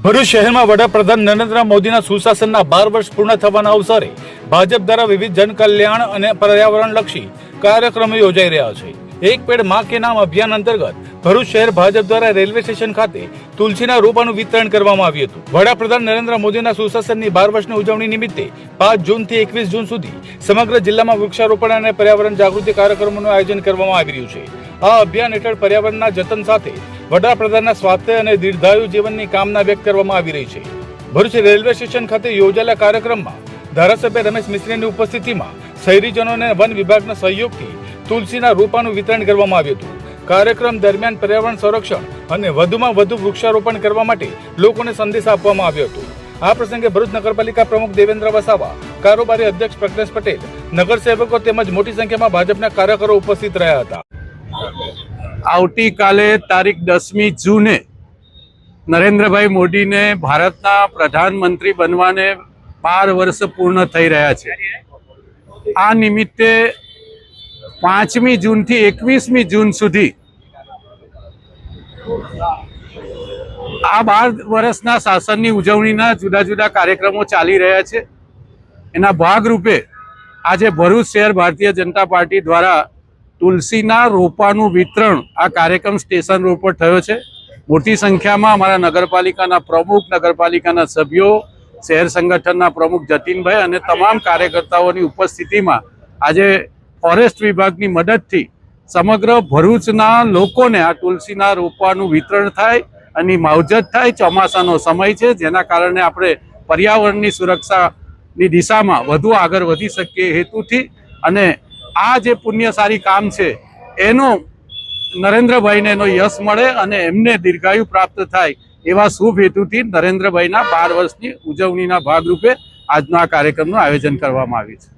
ભરૂચ શહેરમાં વડાપ્રધાન નરેન્દ્ર મોદીના સુશાસનના 12 વર્ષ પૂર્ણ થવાના અવસરે ભાજપ દ્વારા વિવિધ જનકલ્યાણ અને પર્યાવરણલક્ષી કાર્યક્રમો યોજાઈ રહ્યા છે। એક પેડ માં કે નામ અભિયાન અંતર્ગત ભરૂચ શહેર ભાજપ દ્વારા રેલવે સ્ટેશન ખાતે તુલસીના રોપાનું વિતરણ કરવામાં આવ્યું હતું। વડાપ્રધાન નરેન્દ્ર મોદીના સુશાસનની 12 વર્ષની ઉજવણી નિમિત્તે 5 જૂનથી 21 જૂન સુધી સમગ્ર જિલ્લામાં વૃક્ષારોપણ અને પર્યાવરણ જાગૃતિ કાર્યક્રમોનું આયોજન કરવામાં આવી રહ્યું છે। આ અભિયાન હેઠળ પર્યાવરણના જતન સાથે વડાપ્રધાનના સ્વાસ્થ્ય અને દીર્ઘાયુ જીવનની કામના વ્યક્ત કરવામાં આવી રહી છે। ભરૂચ રેલવે સ્ટેશન ખાતે યોજાયેલા કાર્યક્રમમાં ધારાસભ્ય રમેશ મિસ્ત્રીની ઉપસ્થિતિમાં શહેરીજનોને વન વિભાગના સહયોગથી તુલસીના રોપાનું વિતરણ કરવામાં આવ્યું હતું। કાર્યક્રમ દરમિયાન પર્યાવરણ સંરક્ષણ અને વધુમાં વધુ વૃક્ષારોપણ કરવા માટે લોકોને સંદેશ આપવામાં આવ્યો હતો। આ પ્રસંગે ભરૂચ નગરપાલિકા પ્રમુખ દેવેન્દ્ર વસાવા, કારોબારી અધ્યક્ષ પ્રજ્ઞેશ પટેલ, નગરસેવકો તેમજ મોટી સંખ્યામાં ભાજપના કાર્યકરો ઉપસ્થિત રહ્યા હતા। આવતીકાલે તારીખ 10મી જૂને નરેન્દ્રભાઈ મોદીને ભારતના પ્રધાનમંત્રી બનવાને 12 વર્ષ પૂર્ણ થઈ રહ્યા છે। આ નિમિત્તે 5મી જૂનથી 21મી જૂન સુધી આ 12 વર્ષના શાસનની ઉજવણીના જુદા જુદા કાર્યક્રમો ચાલી રહ્યા છે। એના ભાગરૂપે આજે ભરૂચ શહેર ભારતીય જનતા પાર્ટી દ્વારા તુલસીના રોપાનું વિતરણ આ કાર્યક્રમ સ્ટેશન રોડ પર થયો છે। મોટી સંખ્યામાં અમારા નગરપાલિકાના પ્રમુખ, નગરપાલિકાના સભ્યો, શહેર સંગઠનના પ્રમુખ જતીનભાઈ અને તમામ કાર્યકર્તાઓની ઉપસ્થિતિમાં આજે ફોરેસ્ટ વિભાગની મદદથી સમગ્ર ભરૂચના લોકોને આ તુલસીના રોપાનું વિતરણ થાય અને માવજત થાય। ચોમાસાનો સમય છે, જેના કારણે આપણે પર્યાવરણની સુરક્ષાની દિશામાં વધુ આગળ વધી શકીએ હેતુથી અને આ જે પુણ્યશાળી કામ છે એનો નરેન્દ્રભાઈને એનો યશ મળે અને એમને દીર્ઘાયુ પ્રાપ્ત થાય એવા શુભ હેતુથી નરેન્દ્રભાઈના 12 વર્ષની ઉજવણીના ભાગરૂપે આજનો આ કાર્યક્રમનું આયોજન કરવામાં આવ્યું છે।